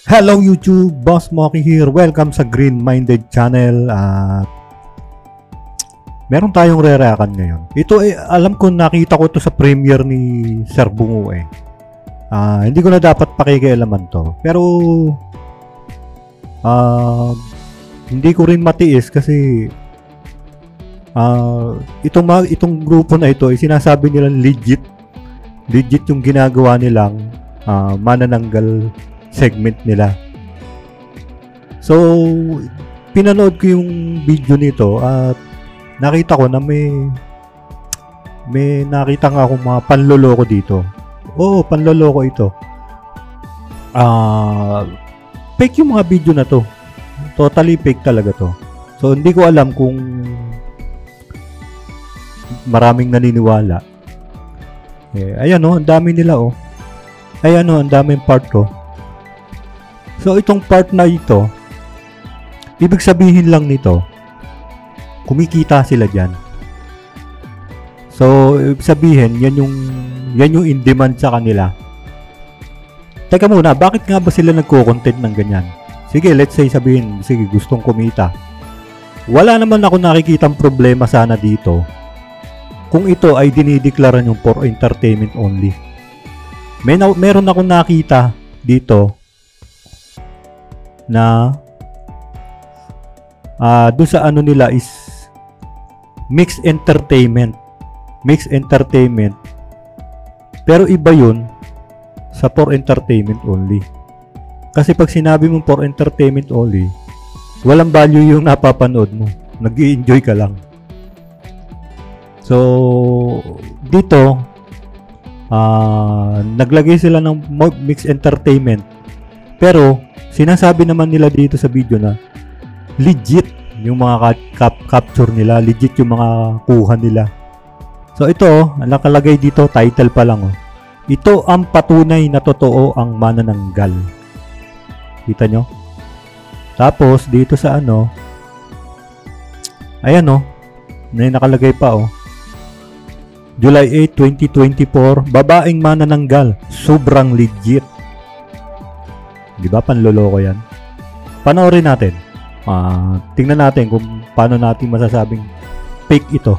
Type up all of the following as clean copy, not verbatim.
Hello YouTube, Boss Moki here. Welcome sa Green Minded Channel. Meron tayong re-reaction ngayon. Ito alam ko nakita ko to sa premiere ni Sir Bungo eh. Hindi ko na dapat pakikialaman to. Pero hindi ko rin matiis kasi itong grupo na ito, sinasabi nilang legit yung ginagawa nilang manananggal segment nila. So, pinanood ko yung video nito at nakita ko na may nakita nga akong mga panloloko dito. Oo, panloloko ito. Fake yung mga video na to. Totally fake talaga to. So, hindi ko alam kung maraming naniniwala. Ayan o, ang dami nila o. Ayan o, ang daming part to. So, itong part na ito, ibig sabihin lang nito, kumikita sila dyan. So, ibig sabihin, yan yung in demand sa kanila. Teka muna, bakit nga ba sila nagko-content ng ganyan? Sige, let's say sabihin, sige, gustong kumita. Wala naman ako nakikitang problema sana dito kung ito ay dinideklara yung for entertainment only. Meron akong nakita dito na doon sa ano nila is mixed entertainment pero iba yun sa for entertainment only. Kasi pag sinabi mong for entertainment only, walang value yung napapanood mo, nag-i-enjoy ka lang. So dito naglagay sila ng mixed entertainment, pero sinasabi naman nila dito sa video na legit yung mga capture nila, legit yung mga kuha nila. So ito, ang nakalagay dito, title pa lang oh. Ito ang patunay na totoo ang manananggal. Kita nyo? Tapos dito sa ano, ayan oh, may nakalagay pa oh. July 8, 2024, babaeng manananggal, sobrang legit. Di ba panloloko yan? Panoorin natin. Tingnan natin kung paano natin masasabing fake ito.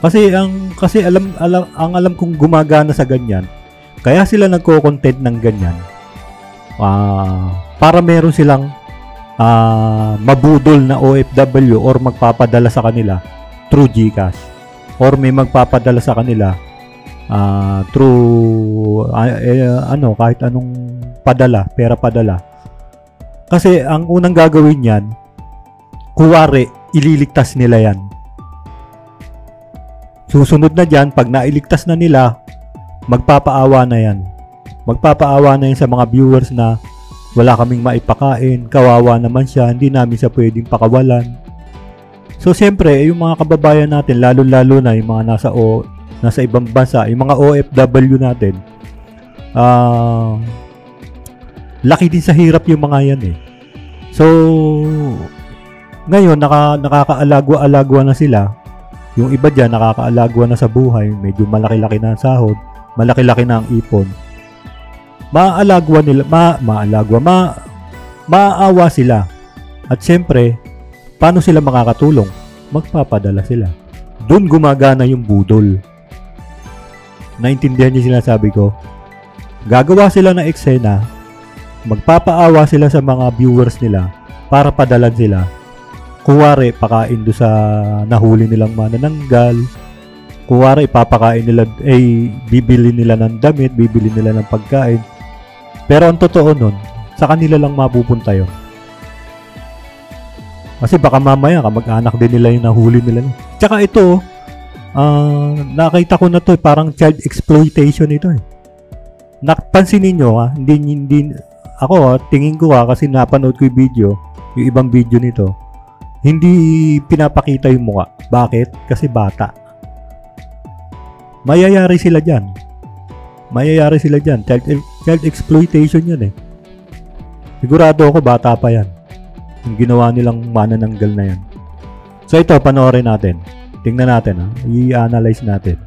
Kasi alam kong gumagana sa ganyan. Kaya sila nagko-content ng ganyan. Para meron silang mabudol na OFW or magpapadala sa kanila through GCash. Or may magpapadala sa kanila through kahit anong pera padala. Kasi ang unang gagawin yan, kuwari ililigtas nila yan. Susunod na dyan, pag nailigtas na nila, magpapaawa na yan. Magpapaawa na yan sa mga viewers na wala kaming maipakain, kawawa naman siya, hindi namin siya pwedeng pakawalan. So siyempre, yung mga kababayan natin, lalo-lalo na yung mga nasa ibang bansa, yung mga OFW natin, laki din sa hirap yung mga yan eh. So ngayon nakakaalagwa na sila. Yung iba dyan nakakaalagwa na sa buhay, medyo malaki-laki na ang sahod, malaki-laki na ang ipon. Maaawa sila. At siyempre, paano sila makakatulong? Magpapadala sila. Doon gumagana yung budol. Naintindihan niyo sinasabi ko? Gagawa sila ng eksena, magpapaawa sila sa mga viewers nila para padalan sila. Kuwari, pakain do sa nahuli nilang manananggal. Kuwari, ipapakain nila, bibili nila ng damit, bibili nila ng pagkain. Pero ang totoo nun, sa kanila lang mapupunta yun. Kasi baka mamaya kamag-anak din nila yung nahuli nila. Tsaka ito, nakita ko na to, parang child exploitation ito eh. Napansin niyo hindi ako tingin ko kasi napanood ko yung video, yung ibang video nito. Hindi pinapakita yung mukha. Bakit? Kasi bata. Mayayari sila diyan. Child exploitation 'yan eh. Sigurado ako bata pa 'yan. Yung ginawa nilang manananggal na 'yan. So ito, panoorin natin. Tingnan natin i-analyze natin.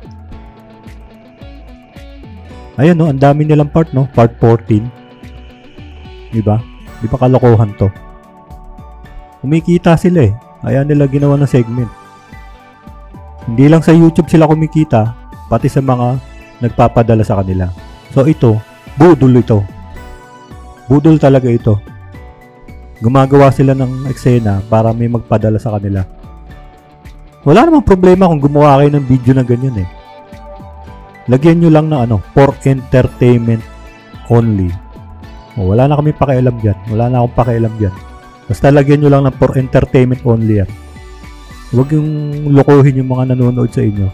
Ayan no, ang dami nilang part no, part 14. Di ba? Di ba kalokohan to? Kumikita sila eh. Kaya nila ginawa ng segment. Hindi lang sa YouTube sila kumikita, pati sa mga nagpapadala sa kanila. So ito, budol ito. Budol talaga ito. Gumagawa sila ng eksena para may magpadala sa kanila. Wala namang problema kung gumawa kayo ng video na ganyan eh. Lagyan nyo lang ng for entertainment only. Wala na kami pakialam dyan. Wala na akong pakialam dyan. Basta lagyan nyo lang ng for entertainment only yan. Huwag yung lokohin yung mga nanonood sa inyo.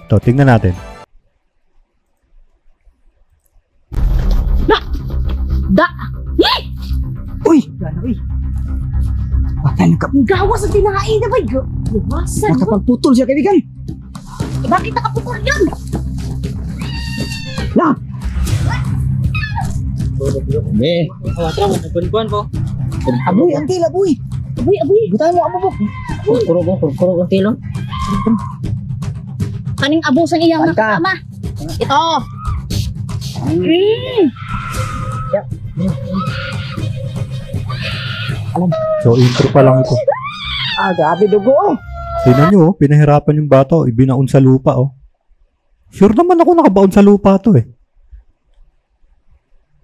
Ito, tingnan natin. Uy! Gano'n, uy! Patay na ka. Gawas ang tinahain na ba? Gawasan. Nakapagputol siya, kaibigan. Bakit nakaputol yan? La! Eh, Kuan po. aboy, ang tila, boy. Aboy. Butay mo, amabok. Kuro ang tilo. Kaning abos ang iyang Banta. nakasama. Ito. So, intro pa lang ito. Ah, grabe dugo, oh. Tingnan nyo, pinahirapan yung bata, ibinaon sa lupa, Sure naman ako nakabaon sa lupa to, eh.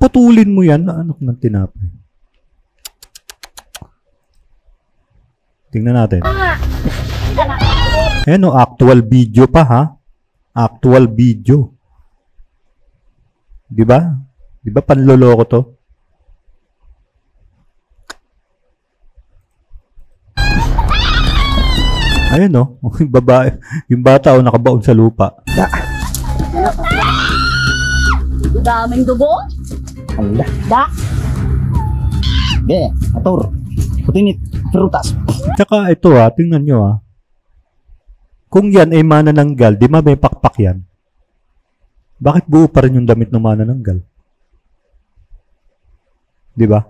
Putulin mo yan, anak ng tinapay. Tingnan natin. Ayan, actual video pa, ha? Actual video. Diba? Diba panloloko to? Ayun, yung babae, yung bata, nakabaon sa lupa. Daming dugo. Allah. Da. Eh, ator. Putinit, frutas. Tsaka ito, tingnan nyo, Kung yan ay manananggal, di ba may pakpak yan? Bakit buo pa rin yung damit ng manananggal? Di ba?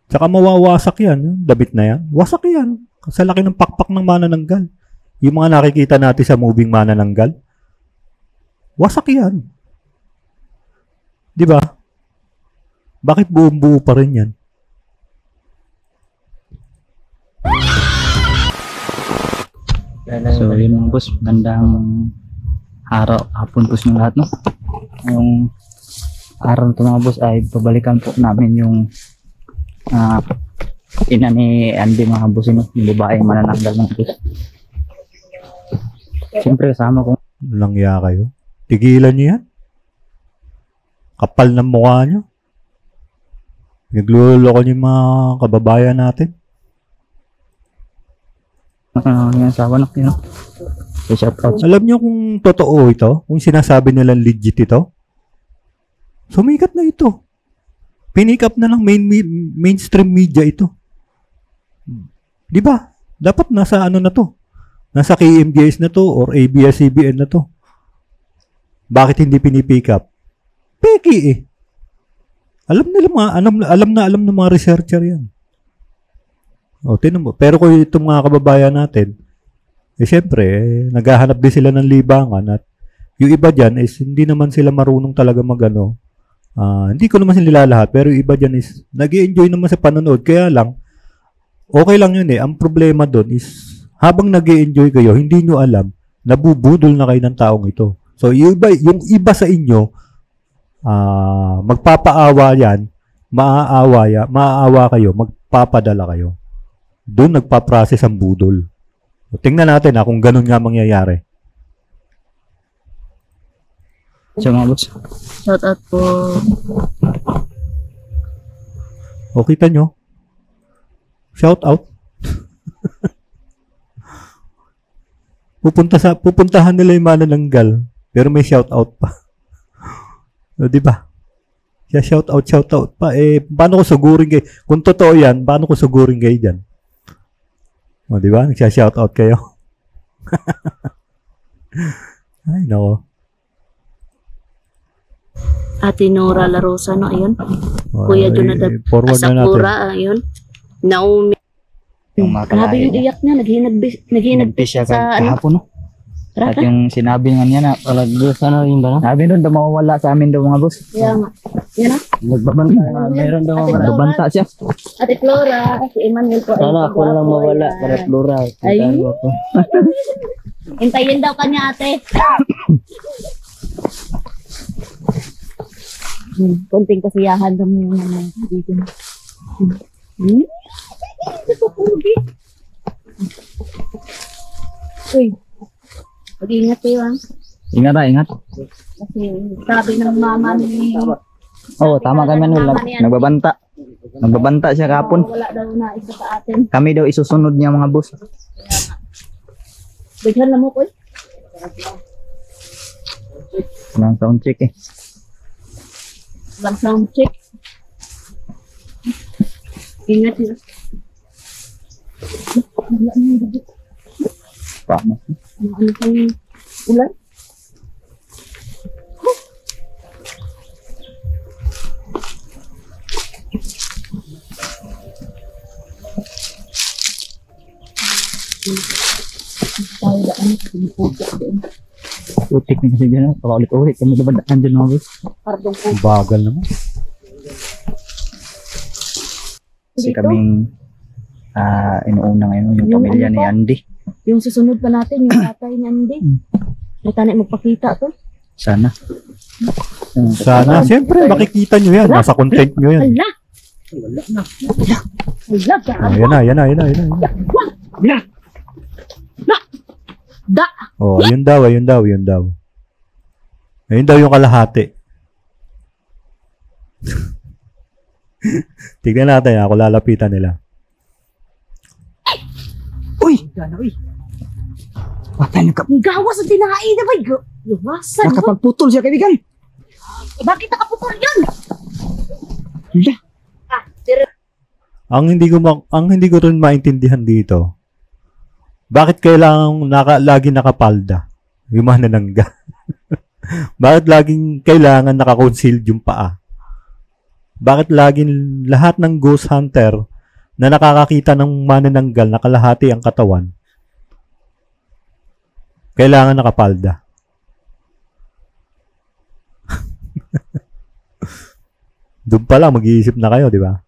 Tsaka mawawasak yan, yung damit na yan. Wasak yan. Sa laki ng pakpak ng manananggal. Yung mga nakikita natin sa moving manananggal. Wasak yan. Di ba? Bakit buong-buo pa rin yan? So, yun mga boss. Bandang araw, hapon po ng lahat, no? Yung araw na ito mga boss ay pabalikan po namin yung ina ni Andy mga boss, no? Yung babaeng manananggal ng boss. Siyempre kasama ko. Langya kayo. Tigilan nyo yan. Kapal ng mukha nyo. Nagluloko nyo yung mga kababayan natin. Yung asawa na yun. So, shout out. Alam nyo kung totoo ito? Kung sinasabi nilang legit ito? Sumikat na ito. Pinick up na ng mainstream media ito. Di ba? Dapat nasa ano na to? Nasa KMJS na to or ABS-CBN na to. Bakit hindi pinipick up? Peki eh. Alam ng mga researcher yan. O, tinan mo. Pero kung itong mga kababayan natin, syempre, naghahanap din sila ng libangan at yung iba dyan is hindi naman sila marunong talaga magano. Hindi ko naman sila lahat, pero yung iba dyan is nag-i-enjoy naman sa panonood. Kaya lang, okay lang yun eh. Ang problema doon is, habang nag-i-enjoy kayo, hindi nyo alam, nabubudol na kayo ng taong ito. So, yung iba sa inyo, magpapaawa yan, maaawa kayo, magpapadala kayo. Doon nagpa-process ang budol. So, tingnan natin kung ganun nga mangyayari. So mga boss. Shout out po. O, kita nyo? Shout out. Pupuntahan nila yung manananggal, pero may shout out pa. O, di ba? Siya shout out pa. Paano ko sugurin kayo? Kung totoo yan, paano ko sugurin kayo dyan? O, di ba? Nagsya-shout out kayo. Ay, nako. Ate Nora La Rosa, no? Ayun. Ay, Kuya Jonathan forward na natin. Asakura, ayun. Naomi. Yung mga Grabe kalahin yung niya. iyak niya. Naghinag Nagpis siya sa ano. kahapon, no? At yung sinabi nga niya na Palagdos ano yun ba? sabi doon daw mawawala sa amin daw mga boss. Kaya nga. Yan na. Nagbabanta. Meron daw Ate mga. Flora. Nagbanta siya. Ate Flora, si Emmanuel po. Sana ako lang mawala para plural. Ay. Tayo ako. Hintayin daw kanya ate. Konting kasiyahan daw mo naman dito. Uy. Mag-ingat kayo ah. Ingat na, ingat. Kasi sabi ng mama ni... Oo, tama kay Manuel. Nagbabanta. Nagbabanta siya kahapon. Wala daw na isa sa atin. Kami daw isusunod niya mga boss. Bigyan na mo ko eh. Walang sound check eh. Lang sound check. Ingat yun. Wala na yung dugit. Paano? Ano kang ulan? Tayo daan, piniputok doon. Utik na kasi dyan. Paulit-ulit kami nabadaan dyan mga boss. Pardong po. Bagal naman. Kasi Dito? kaming inuuna ngayon yung Yung pamilya ano ni pa? Andy. Yung susunod pa natin, yung tatay ni Andy. May tanay magpakita to. Sana. Sana, siyempre, makikita nyo yan. Nasa content nyo yan. Hala! Hala, Oh, yan na, yan na, yan na, yan na. Da! Oh, yun daw, yun daw, yun daw. Ayun daw yung kalahati. Tignan natin, ako lalapitan nila. Uy! Gana, uy! Patay na Ang gawas ang tinahain na ba? Luwasan mo. nakapagputol siya kaibigan! Bakit nakaputol yun? Hala! Ah, dire. Ang hindi ko rin maintindihan dito. Bakit kailangan lagi nakapalda? Yung mga nanangga. Bakit laging kailangan naka-concealed yung paa? Bakit laging lahat ng ghost hunter na nakakakita ng manananggal na kalahati ang katawan, kailangan nakapalda? Doon pa lang mag-iisip na kayo, di ba?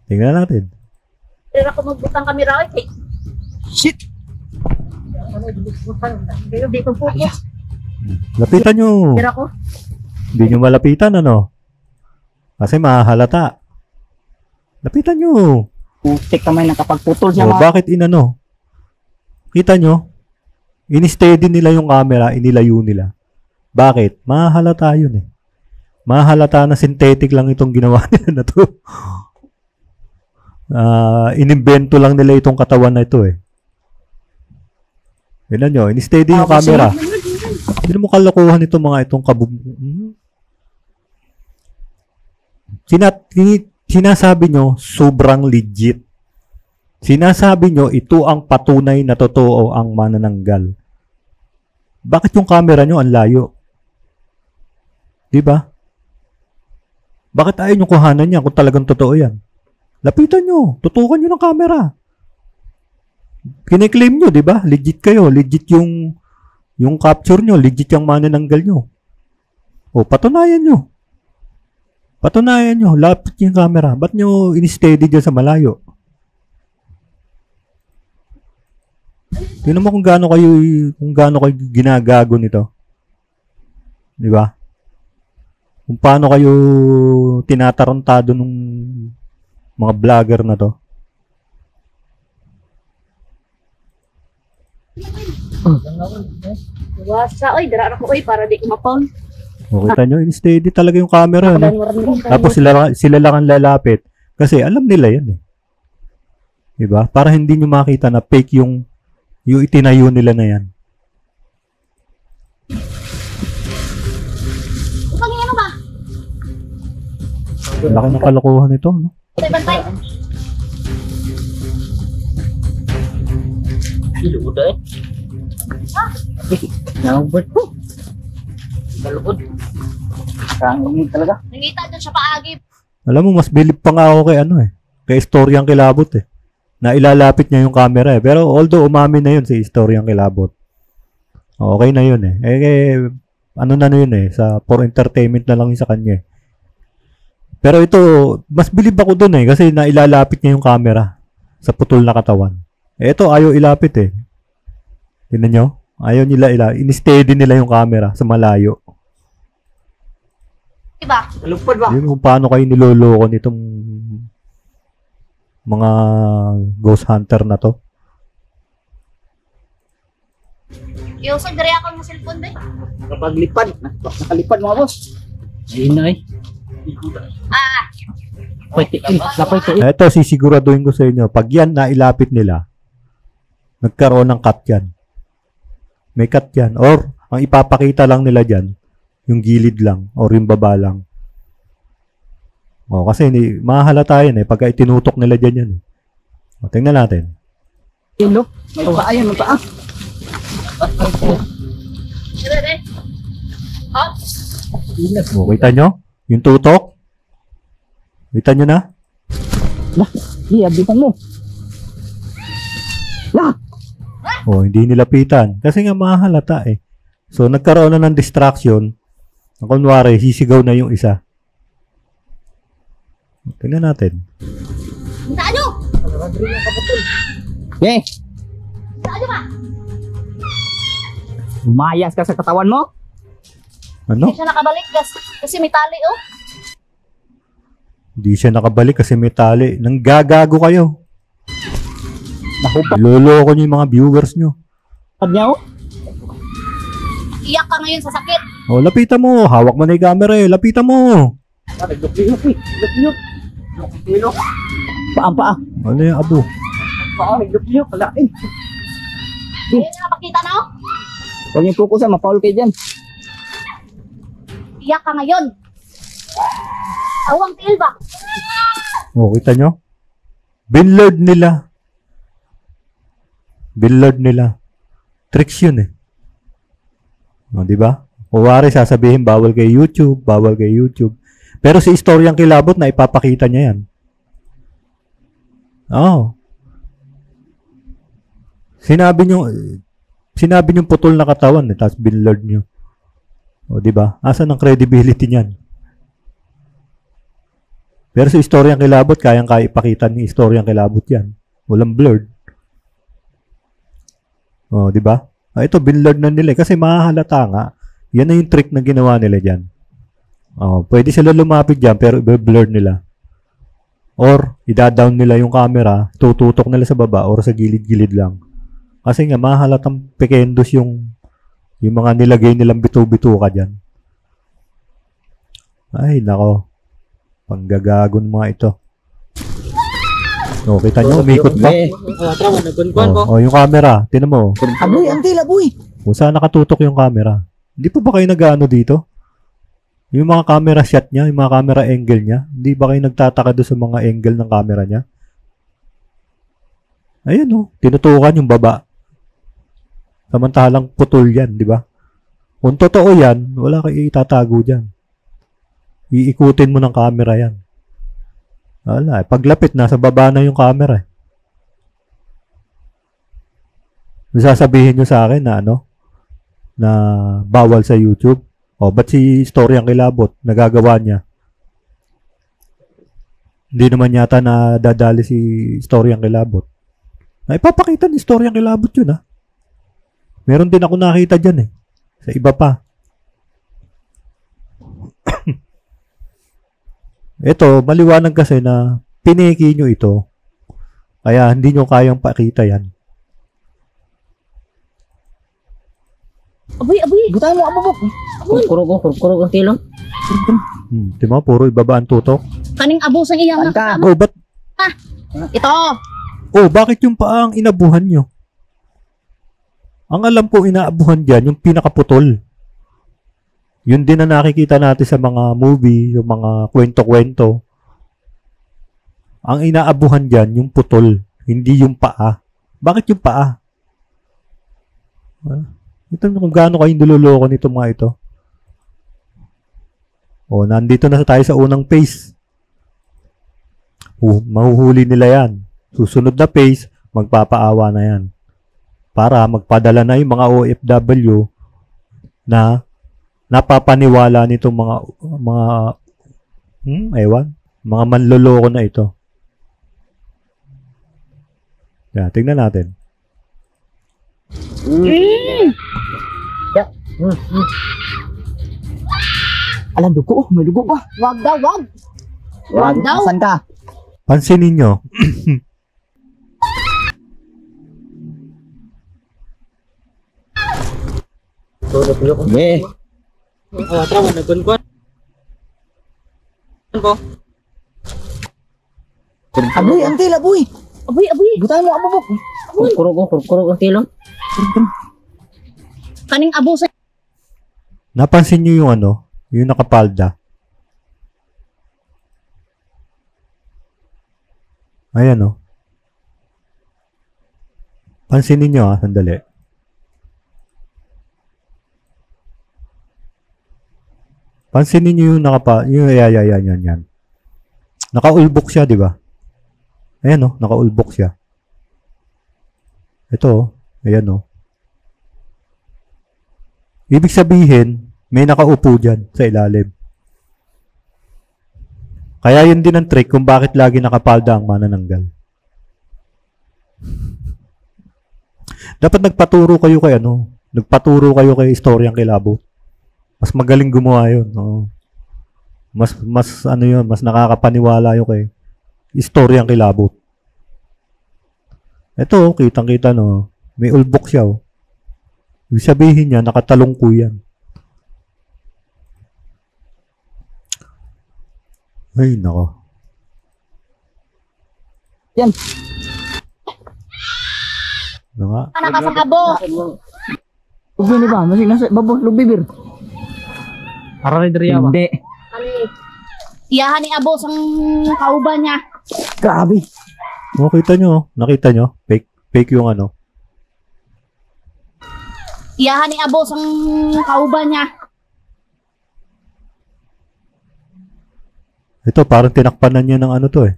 Tingnan natin. Dire ako magbutang kami raw. Eh. Shit! Hindi ko focus. Lapitan nyo. Dire ako. Hindi nyo malapitan, ano? Kasi mahalata. Lapitan nyo. Putik kamay nakapagputol siya O, mga. bakit inano? Kita nyo? In-steady nila yung camera, inilayo nila. Bakit? Mahalata yun eh. Mahalata na synthetic lang itong ginawa nila na to. Inimbento lang nila itong katawan na ito eh. Tignan nyo, in-steady yung camera. Hindi mo kalokohan itong mga itong Sinasabi nyo, sobrang legit. Sinasabi nyo, ito ang patunay na totoo ang manananggal. Bakit yung camera nyo ang layo? Diba? Bakit ayaw nyo kuhanan yan kung talagang totoo yan? Lapitan nyo. Tutukan nyo ng camera. Kine-claim nyo, diba? Legit kayo. Legit yung capture nyo. Legit yung manananggal nyo. O, patunayan nyo. Patunayan nyo. Lapit yung camera. Ba't nyo in-steady dyan sa malayo? Tingnan mo kung gaano kayo ginagago nito. Di ba? Kung paano kayo tinatarantado nung mga vlogger na to. Wasa. Oy, dara ako. Oy, para di ko mapawn. O, kita nyo, in-steady talaga yung camera. No? Tapos sila lang ang lalapit. Kasi alam nila yan eh. Diba? Para hindi nyo makita na fake yung itinayo nila na yan. Pangino ba? Laki ng kalokohan nito, no? Bantay. Iluod eh. Nakabot po. Kaluod. Kangin talaga. Nangita dyan sa paagi. Alam mo, mas bilib pa nga ako kay ano eh. Kay Istoryang Kilabot eh. na ilalapit niya yung camera eh. Pero although umamin na yun sa Istoryang Kilabot. Okay na yun eh. Ano na yun eh, for entertainment na lang yun sa kanya eh. Pero ito, mas bilib ako dun eh, kasi nailalapit niya yung camera sa putol na katawan. Ito, ayaw ilapit eh. Tingnan nyo? Ayaw nila in-steady nila yung camera sa malayo. Diba? Lupad ba? Yun kung paano kayo niloloko nitong mga ghost hunter na to. Iusog dari ako ng cellphone ba? Kapag lipad. Nakalipad mga boss. Ayun na eh. Ah, Pwede eh. Ito, sisiguraduhin ko sa inyo, pag yan nailapit nila, nagkaroon ng cut yan. May cut yan. Or, ang ipapakita lang nila dyan, yung gilid lang, or yung baba lang. Kasi mahalata yan eh, pagka itinutok nila dyan yan. Tingnan natin. Ilo. May paa yan, may paa. dire. Hop. Kita nyo? Yung tutok? Kita nyo na? Abitan mo. Lah. Hindi nilapitan. Kasi nga mahalata eh. So, nagkaroon na ng distraction. Kunwari, sisigaw na yung isa. Tingnan natin. Saan nyo? Eh, Saan nyo ba? umayas ka sa katawan mo. Ano? Hindi siya nakabalik kasi may tali oh. Hindi siya nakabalik kasi may tali. Nanggagago kayo. Nahupad Loloko nyo yung mga viewers nyo. niya oh. Iyak ka ngayon sa sakit. Lapitan mo. Hawak mo na yung camera eh. Lapitan mo. Naglupiyok eh. Naglupiyok. Naglupiyok. Paa, paa. Ano yung abo? Paa, naglupiyok. Kalain. Ayun yung napakita na oh. Huwag niyo pukusan, mapaul kayo dyan. Iyak ka ngayon. Awang tiil ba? Kita nyo? Binlord nila. Binlord nila. Tricks yun eh. Diba? Kuwari sasabihin bawal kay YouTube, bawal kay YouTube. Pero si Istoryang Kilabot na ipapakita niya yan. Sinabi nyo putol na katawan eh, tapos binlord nyo. Diba? Asan ang credibility niyan? Pero sa Istoryang Kilabot, kayang-kaya ipakita ni Istoryang Kilabot yan. Walang blurred. Diba? Ito, binlord na nila kasi mahahalata nga. Yan na yung trick na ginawa nila dyan. Pwede sila lumapit dyan pero i-blur nila. Or, ida-down nila yung camera, tututok nila sa baba or sa gilid-gilid lang. Kasi nga, mahalatang pekendos yung mga nilagay nilang bito-bito ka dyan. Ay, nako. Panggagagon mga ito. Kita nyo, umikot pa. Yung camera, tinan mo. Aboy, antil, aboy. Kung saan nakatutok yung camera. Hindi pa ba kayo nag-ano dito? Yung mga camera shot niya, yung mga camera angle niya, hindi ba kayo nagtataka doon sa mga angle ng camera niya? Ayan tinutukan yung baba. Samantalang putol yan, di ba? Kung totoo yan, wala kayo itatago dyan. Iikutin mo ng camera yan. Wala, paglapit na, sa baba na yung camera. Sasabihin nyo sa akin na na bawal sa YouTube. Ba't si Istoryang Kilabot nagagawa niya? Hindi naman yata na dadali si Istoryang Kilabot. Ipapakita ni Istoryang Kilabot yun Meron din ako nakita dyan sa iba pa. Ito, maliwanag kasi na piniki nyo ito. Kaya hindi nyo kayang pakita yan. Aboy. Butahan mo, ababok. Kurkurog ang tilong. Di ba? Puro ibaba ang tutok. Kaning abusang iyang Anta. nakasama. Ba't? Ito. Bakit yung paa ang inabuhan nyo? Ang alam ko inaabuhan dyan, yung pinakaputol. Yun din na nakikita natin sa mga movie, yung mga kwento-kwento. Ang inaabuhan dyan, yung putol, hindi yung paa. Bakit yung paa? Ito kung gaano kayo niloloko nito mga ito. Nandito na tayo sa unang phase. Mahuhuli nila yan. Susunod na phase, magpapaawa na yan. Para magpadala na yung mga OFW na napapaniwala nitong mga manloloko na ito. Yeah, tingnan natin. Alam, dugo. May dugo pa. Wag daw, wag. Wag daw. Asan ka? Pansinin nyo. Yeah. Tama, nagkunkwan. Po. Aboy, ang tila, boy. Aboy, aboy. Butahan mo, abubok. Kurkurog ang tilo. Kaning abo sa... Napansin nyo yung yung nakapalda. Ayan o. Pansinin nyo sandali. Pansinin nyo yung yan. Nakaulbok siya, di ba? Ayan o, nakaulbok siya. Ito ayan o. Ibig sabihin, may nakaupo dyan sa ilalim. Kaya yun din ang trick kung bakit lagi nakapalda ang manananggal. Dapat nagpaturo kayo kay Istoryang Kilabot. Mas magaling gumawa yun. Oo. Mas nakakapaniwala yun kay Istoryang Kilabot. Ito, kitang-kita may ulbok siya Ibig sabihin niya, nakatalungko yan. Ay, nako. Yan. Ano nga? Anak ka sa abo. Ubi ni ba? Masih nasa babo, lubibir. Harari dari apa? Hindi. Iyahan ni abo sang kauban niya. Grabe. Kita nyo. Nakita nyo? Fake yung Iyahan ni abo sang kauban niya. Ito, parang tinakpanan niya ng to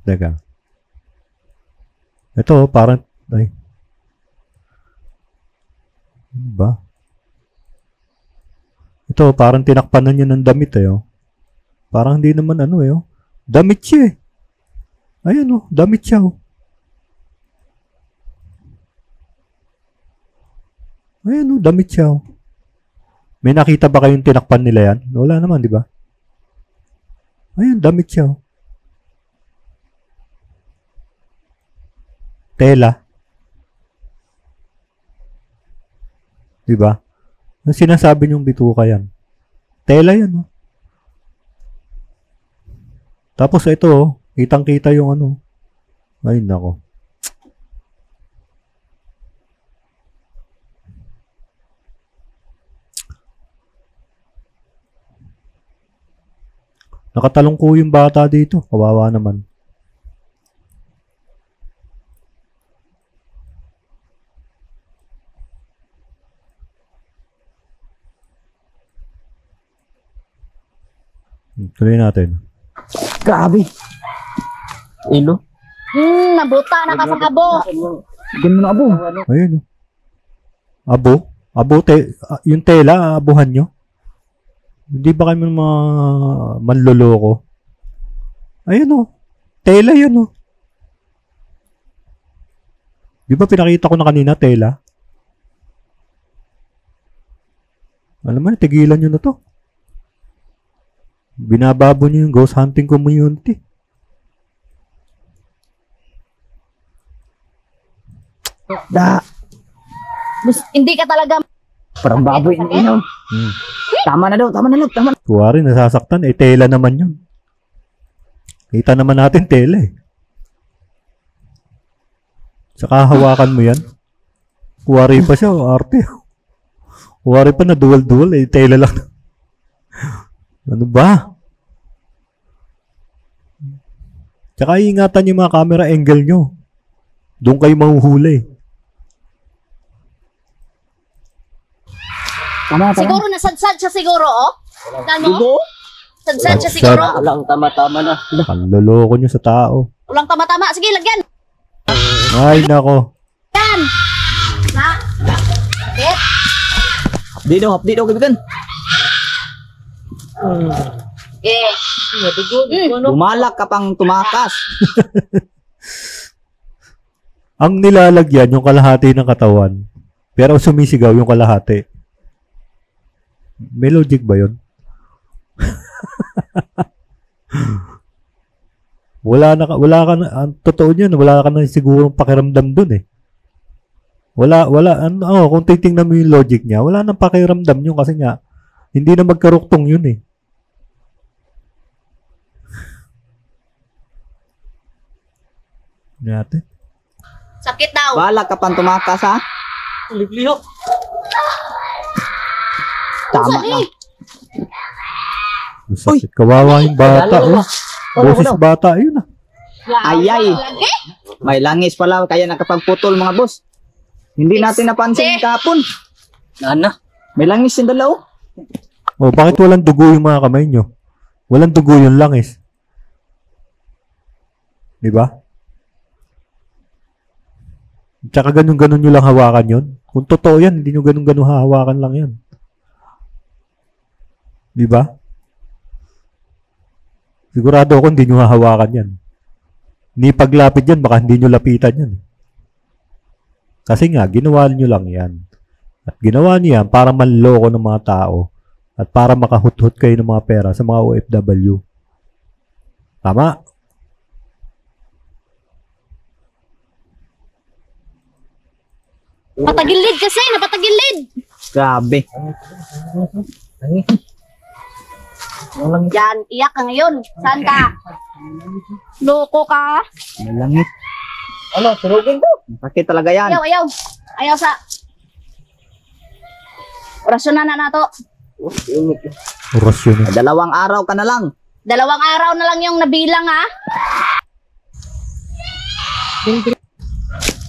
Teka. Ito, parang, ba? Ito, parang tinakpanan niya ng damit Parang hindi naman Damit siya Ayan damit siya Ayan damit siya May nakita ba kayong tinakpan nila yan? Wala naman, di ba? Ayan, damit siya Tela. Di ba? Ang sinasabi niyong bituka yan. Tela yan Tapos ito kitang-kita yung Ay, nako. Nakatalungko yung bata dito. Kawawa naman. Tuloy natin. Grabe. Ilo. Nabuta na ka sa abo. Ganun na abo. Ayun Abo? Yung tela, abuhan nyo? Hindi ba kami mga manloloko? Ayun tela yan Di ba pinakita ko na kanina, tela? Alam mo, tigilan nyo na to. Binababo nyo yung ghost hunting community. Hindi ka talaga... Parang baboy na inaw. Tama na daw. Kuwari, nasasaktan. Tela naman yun. Kita naman natin, tela Saka hawakan mo yan. Kuwari pa siya, arte. Kuwari pa na dual-dual, tela lang. Ano ba? Tsaka ingatan yung mga camera angle nyo. Doon kayo mahuhuli. Tama. Siguro nasadsad siya siguro, Tano? Dugo? Sad-sad siya Sad. siguro. Alang tama-tama na. Panloloko nyo sa tao. Walang tama-tama. Sige, lagyan. Ay, nako. Yan. Na. Hit. Hapdi daw, kaibigan. Okay. Bumalak ka pang tumakas. Ang nilalagyan yung kalahati ng katawan, pero sumisigaw yung kalahati. May logic ba yun? wala ka na, ang totoo niyan, wala ka na sigurong pakiramdam dun eh. Kung titingnan mo yung logic niya, wala nang pakiramdam yun kasi nga, hindi na magkaruktong yun eh. Natin. Sakit daw. Balak ka pang tumakas, ha? Libliho. Tama na. Ang sakit. Kawawa yung bata. Oh. Boses bata, yun ah. Ayay. May langis pala, kaya nakapagputol mga boss. Hindi natin napansin kapon. Nana. May langis yung dalaw. Oh, bakit walang dugo yung mga kamay nyo? Walang dugo yung langis. Diba? Tsaka ganun-ganun nyo lang hawakan yun. Kung totoo yan, hindi nyo ganun-ganun hahawakan lang yan. Diba? Sigurado ako hindi nyo hahawakan yan. Ni paglapit yan, baka hindi nyo lapitan yan. Kasi nga, ginawa nyo lang yan. At ginawa nyo yan para manloko ng mga tao at para makahut-hut kayo ng mga pera sa mga OFW. Tama? Patagilid kasi. Napatagilid. Grabe. Yan. Iyak ka ngayon. Saan ka? Loko ka. May langis. Ano, surugin to. Sakit talaga yan. Ayaw. Ayaw sa... Orasyon na nato. Orasyon. May 2 araw ka na lang. 2 araw na lang yung nabilang ha.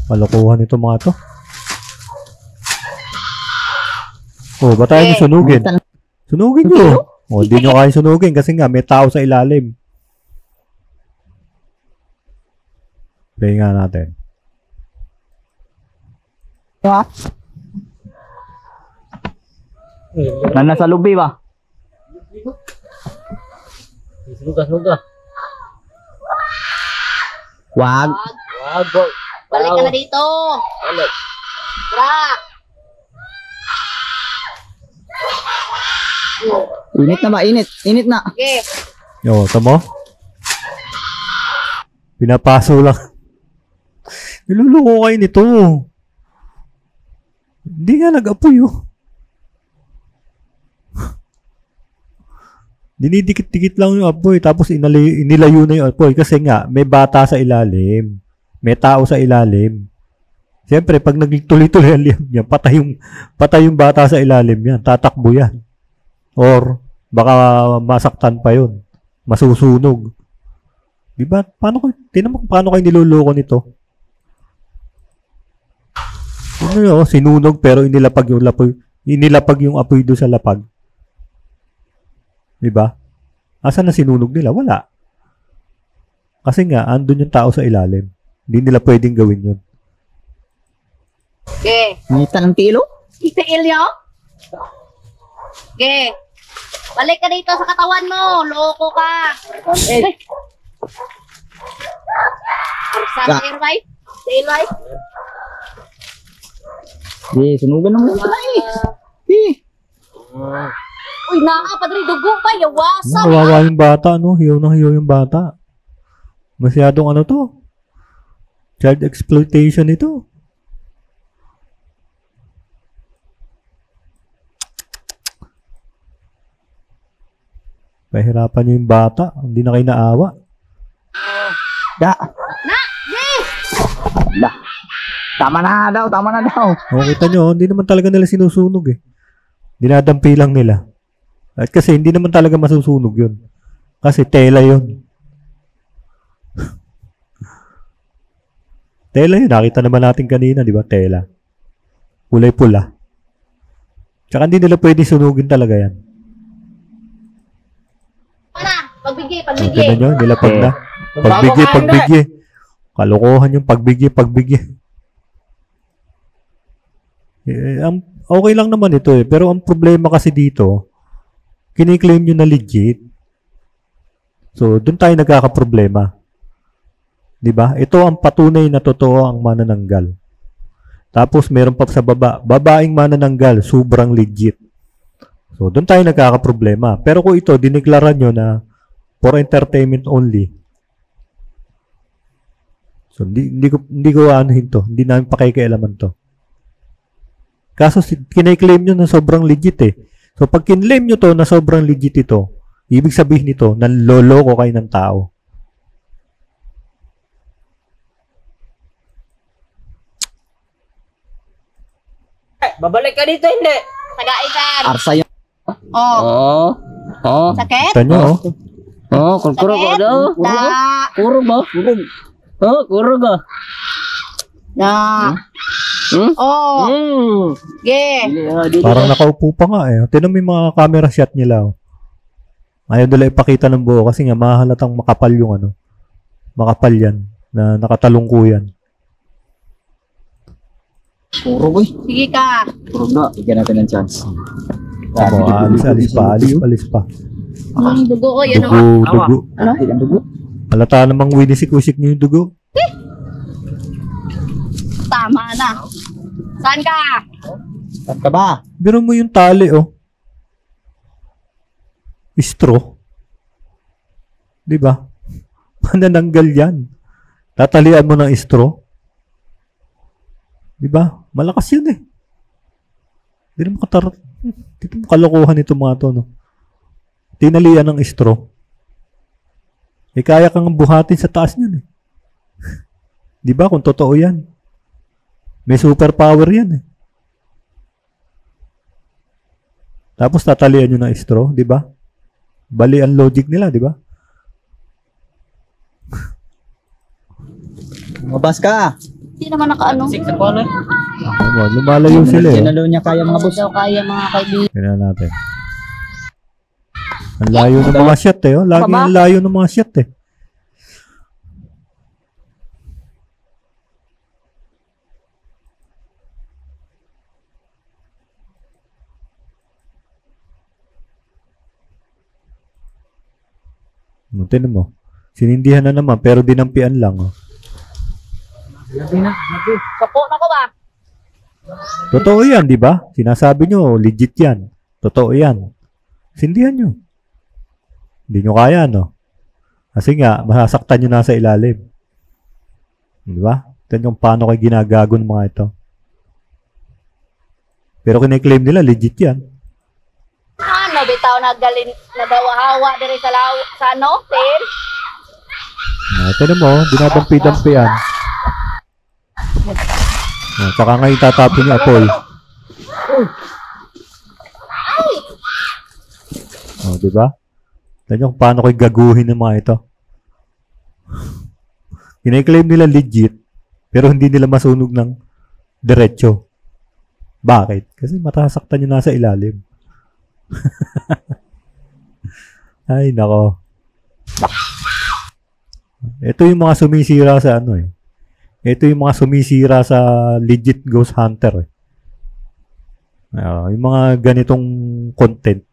Palokohan ito mga to. Oh, ba tayo sunugin? Sunugin nyo. Oh, hindi nyo kaya sunugin kasi nga may tao sa ilalim. Play nga natin. Nasa lubi ba? Suga. Wag. Balik ka na dito. Tara. Init na ba? Init na. Okay. Yo, tamo? Pinapaso lang. Niluloko kayo nito. Hindi nga nag-apoy oh. Dinidikit-dikit lang yung apoy tapos inilayo na yung apoy kasi nga may bata sa ilalim. May tao sa ilalim. Siyempre, pag nagtuloy-tuloy ang liyam niya, patay yung bata sa ilalim yan. Tatakbo yan. Or, baka masaktan pa yun. Masusunog. Diba? Tinan mo paano kayo niloloko nito? Ano yun? Sinunog pero inilapag yung apoy doon sa lapag. Diba? Asan na sinunog nila? Wala. Kasi nga, andun yung tao sa ilalim. Hindi nila pwedeng gawin yun. Okay. Nita ng tilo? Itiil nyo? Okay. Balik ka dito sa katawan mo. Loko ka. Ay. Sa airwife? Sa airwife? Di, sunugan naman ito na eh. Uy, padre, dugo pa. Yawasan. Kawawa yung bata, no? Hiyaw na hiyaw yung bata. Masyadong ano to? Child exploitation ito. Pahirapan niyo yung bata. Hindi na kayo naawa. Da. Yes! Da. Tama na daw. O, kita nyo, hindi naman talaga nila sinusunog eh. Dinadampi lang nila. At kasi hindi naman talaga masusunog yun. Kasi tela yun. Tela yun. Nakita naman natin kanina, di ba? Tela. Kulay pula. Tsaka hindi nila pwede sunugin talaga yan. Pagbigay, Tignan nyo, nilapag na. Pagbigay. Kalokohan yung pagbigay. Okay lang naman ito eh. Pero ang problema kasi dito, kiniklaim nyo na legit. So, doon tayo nagkakaproblema. Diba? Ito ang patunay na totoo ang manananggal. Tapos, meron pa sa babaeng manananggal, sobrang legit. So, doon tayo nagkakaproblema. Pero kung ito, dineklara nyo na for entertainment only. So, hindi ko anuhin to. Hindi namin pakikialaman to. Kaso, kiniklaim nyo na sobrang legit eh. So, pag kinlaim nyo to na sobrang legit ito, ibig sabihin nito, nanloloko kayo ng tao. Babalik ka dito, hindi. Tagaitan. Arsa yung... Oh. Sakit? Kita nyo, oh. Kurog ka daw. Kurog ba? Kurog ka. Na. Oh. Ge. Parang nakaupo pa nga eh. Tinan mo yung mga camera shot nila. Oh. Ayaw nila ipakita ng buo kasi nga mahalatang makapal yung ano. Makapal yan. Na nakatalungkuyan. Kurog eh. Sige ka. Kurog na. Bigyan natin ng chance. Alis pa. Dugo, yan o. Dugo. Ano? Ang dugo. Halata namang winisik-wisik niyo yung dugo. Tama na. Saan ka? Saan ka ba? Biro mo yung tali, oh. Straw. Diba? Manananggal yan. Tatalian mo ng straw. Diba? Malakas yun eh. Hindi mo kalokohan ito mga to, no? Tinalian ng straw. Eh, kaya kang buhatin sa taas niyan eh. Diba? Kung totoo yan. May superpower yan eh. Tapos tatalian nyo ng straw, diba? Bali ang logic nila, diba? Mabas ka. Hindi naman nakaano. Lumalayo sila eh. Sinalo niya kaya mga boss. Daw kaya mga kaibigan. Tingnan natin. Ang layo ng mga shot eh. Oh. Lagi ang layo ng mga shot eh. Tingnan mo. Sinindihan na naman pero dinampian lang. Oh. Kapo na ko ba? Totoo yan, di ba? Sinasabi nyo, legit yan. Totoo yan. Sindihan nyo. Hindi nyo kaya, no? Kasi nga, masasaktan nyo nasa ilalim. Di ba? Ito yung paano kayo ginagago ng mga ito. Pero kiniklaim nila, legit yan. Ano, bitaw nadawahawa diri sa ano, Tin? Ito na mo, dinadampi-dampian. Saka ngayon tatapin yung apoy. Oh, di ba? Tignan nyo kung paano kayo gaguhin ng mga ito. Kiniklaim nila legit, pero hindi nila masunog ng diretso. Bakit? Kasi matasaktan nyo nasa ilalim. Ay, nako. Ito yung mga sumisira sa ano eh. Ito yung mga sumisira sa legit ghost hunter eh. Yung mga ganitong content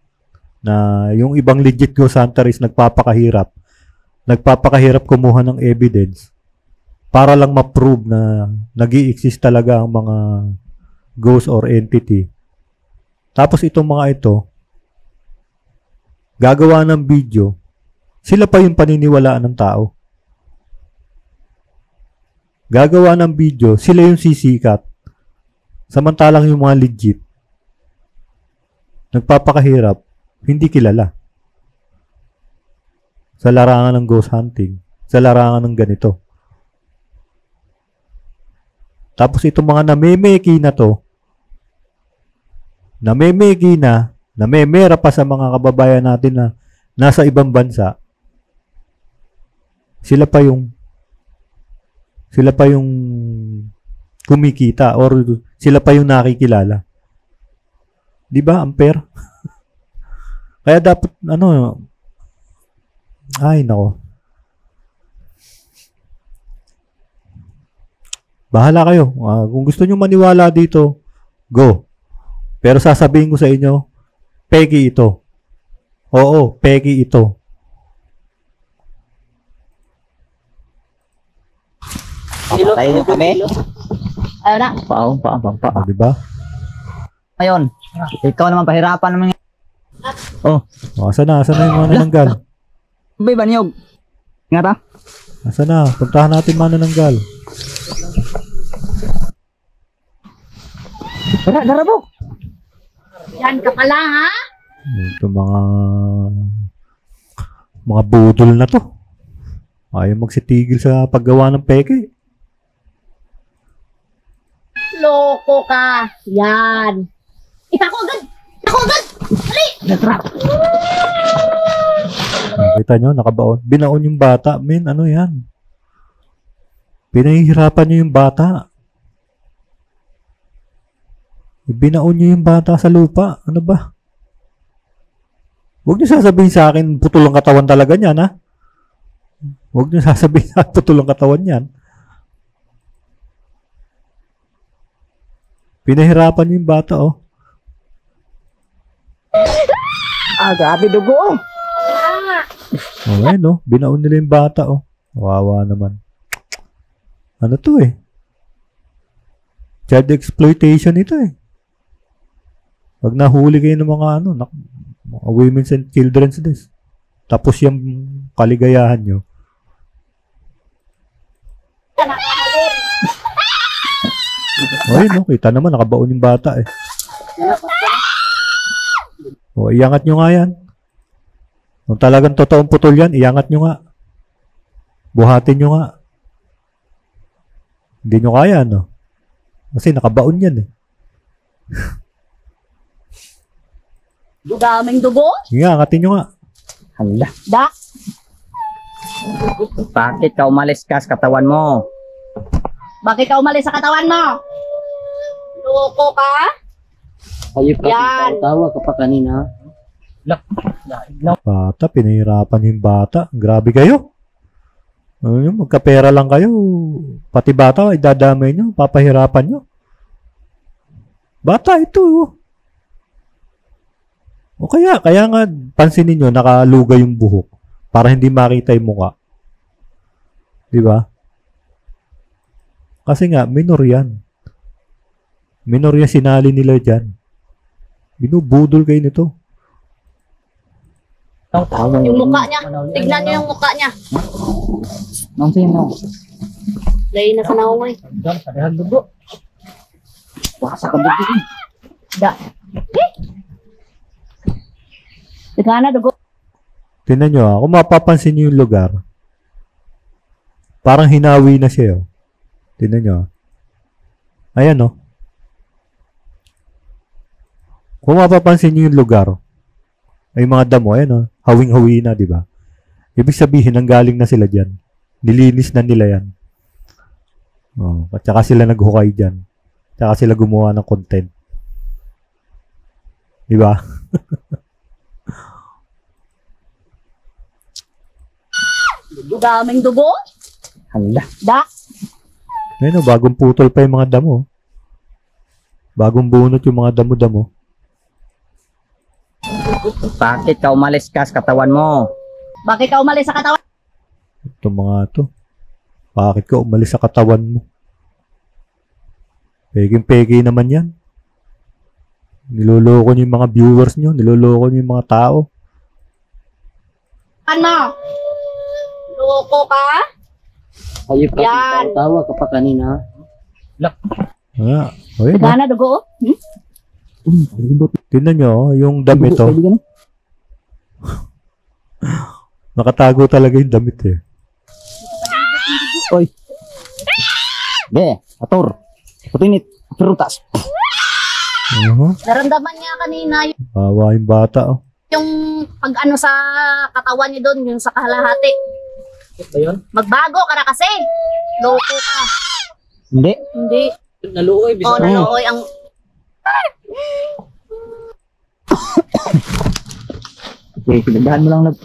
na yung ibang legit ghost hunter is nagpapakahirap kumuha ng evidence para lang ma-prove na nag-i-exist talaga ang mga ghost or entity. Tapos itong mga ito gagawa ng video, sila pa yung paniniwalaan ng tao. Gagawa ng video, sila yung sisikat. Samantalang yung mga legit, nagpapakahirap, hindi kilala. Sa larangan ng ghost hunting, sa larangan ng ganito. Tapos itong mga namemeki na to, namemera pa sa mga kababayan natin na nasa ibang bansa, sila pa yung kumikita or sila pa yung nakikilala. Di ba, unfair? Kaya dapat, Ay, nako. Bahala kayo. Kung gusto nyo maniwala dito, go. Pero sasabihin ko sa inyo, peki ito. Oo, peki ito. Papatayin niyo kami. Ayun na. Pao. Diba? Ngayon, ikaw naman pahirapan naman. Asa na yung manananggal? Bay, banyog. Nga ta? Asa na? Puntahan natin manananggal. Darabok. Yan ka pala, ha? Ito mga budol na to. Ayaw magsitigil sa paggawa ng peke. Loko ka. Yan. Itako agad. Dali. Kita nyo, nakabaon. Binaon yung bata. Men, ano yan? Pinahihirapan nyo yung bata. Binaon nyo yung bata sa lupa. Ano ba? Huwag nyo sasabihin sa akin, putol ang katawan talaga niyan, ha? Huwag nyo sasabihin sa akin, putol ang katawan niyan. Pinahirapan nyo yung bata, oh. Grabe dugo. Oh, ayun, oh. Binaon nila yung bata, oh. Wawa naman. Ano to, eh? Child exploitation ito, eh. Pag nahuli kayo ng mga, mga women's and children's days. Tapos yung kaligayahan nyo. O, ayun, oh. Kita naman, nakabaon yung bata, eh. O, iangat nyo nga yan. Kung talagang totoong putol yan, iangat nyo nga. Buhatin nyo nga. Hindi nyo kaya, no? Kasi nakabaon yan, eh. Daming dugo. Nga, angatin nyo nga. Hala. Da. Bakit ka umalis ka sa katawan mo? Bakit ka umalis sa katawan mo? Loko ka? Ayop ka. Yan. Tawa ka pa kanina. Bata, pinahirapan yung bata. Grabe kayo. Ano yun, magkapera lang kayo. Pati bata, idadamay nyo. Papahirapan nyo. Bata ito. Oh. O kaya nga, pansinin nyo, nakaluga yung buhok. Para hindi makita yung muka. Diba? Kasi nga, minor yan. Minor yan, sinali nila dyan. Binubudol kayo nito. Yung mukha niya. Tignan niyo yung mukha niya. Nang sino? Dahil nasa naungay. Padahal dugo. Wasa ka dugo. Da. Tignan na dugo. Tingnan nyo, kung mapapansin nyo yung lugar, parang hinawi na siya. Oh. Tingnan nyo. Ayan, oh. Kung mapapansin nyo yung lugar, ay mga damo, ayan, oh. Hawing-hawi na, di ba? Ibig sabihin, nanggaling na sila dyan. Nilinis na nila yan. Oh, at saka sila naghukay dyan. Tsaka sila gumawa ng content. Di ba? Daming dugo. Hala. Da. Ayun, oh, bagong putol pa yung mga damo. Bagong bunot yung mga damo-damo. Bakit ka umalis ka sa katawan mo? Bakit ka umalis sa katawan? Ito mga to. Bakit ka umalis sa katawan mo? Peging-pegi naman yan. Niloloko niyo yung mga viewers nyo. Niloloko niyo yung mga tao. Ano? Loko ka? Ayop ka. Yan. Tawa ka pa kanina. Ah, ayun, Tignan na dugo. tingnan nyo, oh, yung damit to. Nakatago talaga yung damit eh. Oy. Be, ator. Putinit. Frutas. Naramdaman niya kanina Bawa yung bata, oh. yung pag ano sa katawan niya doon, yung sa kalahati. Ba yun? Magbago ka na kasi. Loko ka. Hindi. Hindi. Naluoy. O, nalooy ang... Okay, pinagdahan mo lang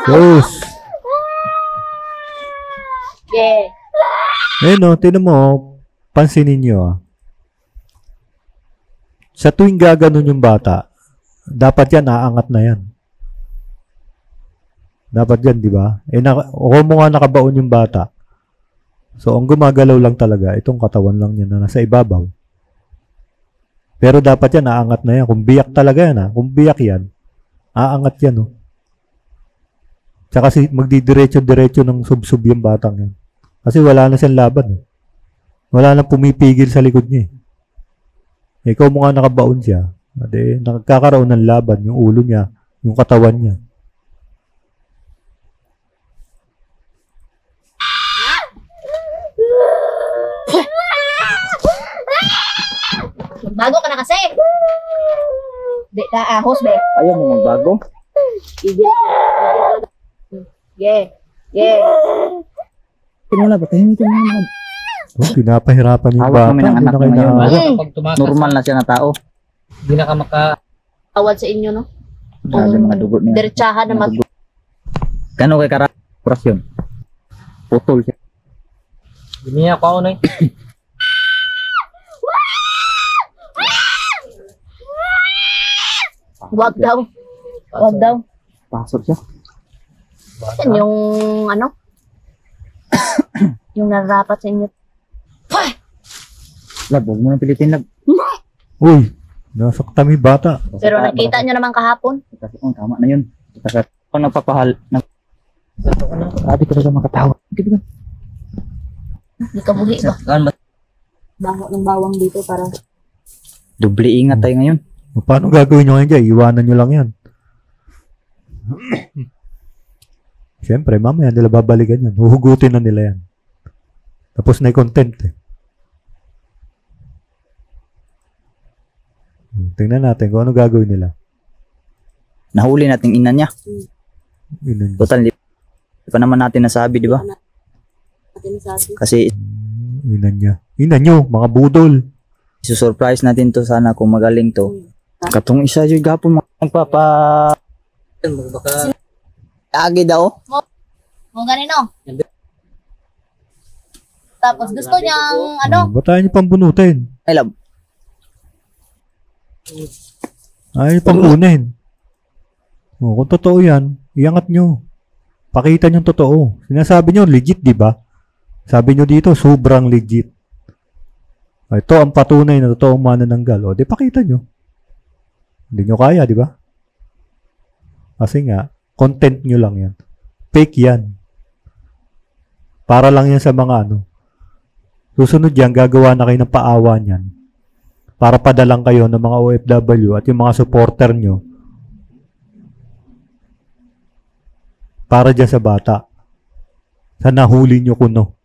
Sus! Yeah. Ayun o, tinan mo, pansinin nyo Sa tuwing gaganon yung bata, dapat yan, aangat na yan. Dapat yan, di ba? Kung mo nga nakabaon yung bata. So, ang gumagalaw lang talaga, itong katawan lang niya na nasa ibabaw. Pero dapat yan, aangat na yan. Kung biyak talaga yan, kung biyak yan, aangat yan, Tsaka magdidiretso-diretso ng sub-sub yung batang yan. Kasi wala na siyang laban, Wala na pumipigil sa likod niya, Ikaw mo nga nakabaon siya. Nagkakaroon ng laban yung ulo niya, yung katawan niya. Bago ka na kasi. Di ka ahos, be. Ayaw mo magbago? Yeah. Yeah. Tinula ba? Tahimikin mo naman. Pinapahirapan yung Hawak bata. kami ng Hindi anak na ko kayo ngayon. naawa. Pag tumakas, Normal na siya na tao. hindi na ka Awad sa inyo, no? Grabe mga dugo niya. Diretsahan na mag... Gano'n kay operasyon? Putol siya. Hindi niya ako ako na Wag daw. Wag daw. Pasok siya. Yan yung ano? Yung nararapat sa inyo. Lab, huwag mo nang pilitin, Lab. Uy, nasaktan yung bata. Pero nakita nyo naman kahapon. Kasi tama na yun. Kasi kung nagpapahal, grabe talaga makatawa. Hindi ka buhi ba? Bango ng bawang dito para... Doble ingat tayo ngayon. Paano gagawin nyo ngayon dyan? Iwanan nyo lang yan. Siyempre, mamaya nila babalikan yan. Huhugutin na nila yan. Tapos na yung content Tingnan natin kung ano gagawin nila. Nahuli nating ina niya. Yun. Total, di pa naman natin nasabi, di ba? Kasi Inan niya. Inan nyo, mga budol. isusurprise natin to sana kung magaling to. Katong isa yung gapon magpapa... baka Agi daw. Kung ganino. Tapos gusto niyang ano? Ba't tayo nyo pambunutin? Ay, Lab. Ayaw nyo pambunin. Kung totoo yan, iangat nyo. Pakita nyo totoo. Sinasabi nyo, legit, di ba? Sabi nyo dito, sobrang legit. Ito ang patunay na totoong manananggal. O, di pakita nyo. Hindi nyo kaya, di ba? Kasi nga, content nyo lang yan. Fake yan. Para lang yan sa mga ano. Susunod yan, gagawa na kayo ng paawa niyan. Para padalang kayo ng mga OFW at yung mga supporter nyo. Para dyan sa bata. Sa nahuli nyo kuno.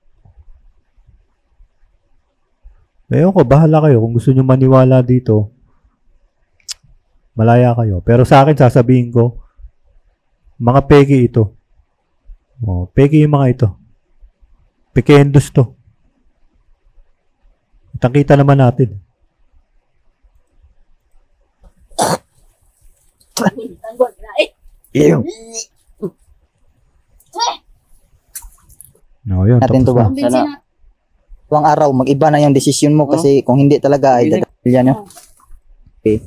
Ewan ko, bahala kayo. Kung gusto nyo maniwala dito, malaya kayo. Pero sa akin, sasabihin ko, mga peki ito. Peki yung mga ito. Pekendos to. Kitang-kita naman natin. Ew. No, yun. Natin Tapos to ba? na. Sana tuwang araw, mag-iba na yung desisyon mo kasi kung hindi talaga ay dadalya nyo. Okay.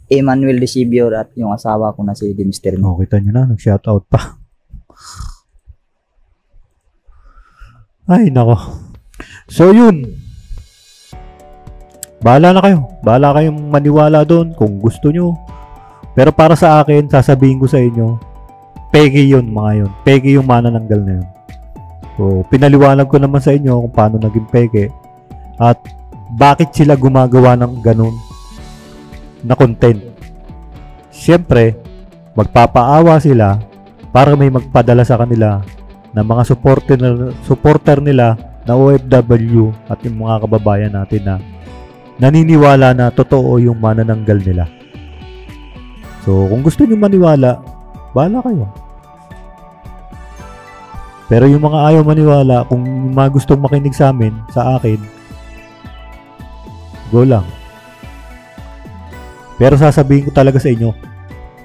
Emmanuel Decibio at yung asawa ko na si Mr. Oh, kita nyo na. Nag-shoutout pa. Ay, nako. So, yun. Bahala na kayo. Bahala kayong maniwala doon kung gusto nyo. Pero para sa akin, sasabihin ko sa inyo, peki yun, mga yun. Peki yung manananggal na yun. So, pinaliwanag ko naman sa inyo kung paano naging peke at bakit sila gumagawa ng ganun na content. Siyempre, magpapaawa sila para may magpadala sa kanila ng mga supporter nila na OFW at yung mga kababayan natin na naniniwala na totoo yung manananggal nila. So, kung gusto nyo maniwala, bahala kayo. Pero yung mga ayaw maniwala, kung mga gustong makinig sa amin, sa akin, go lang. Pero sasabihin ko talaga sa inyo,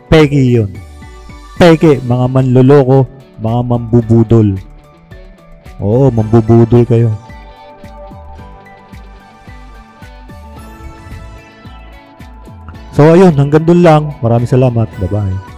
peki yun. peke, mga manloloko, mga mambubudol. Oo, mambubudol kayo. So ayun, hanggang doon lang. Maraming salamat. Bye-bye.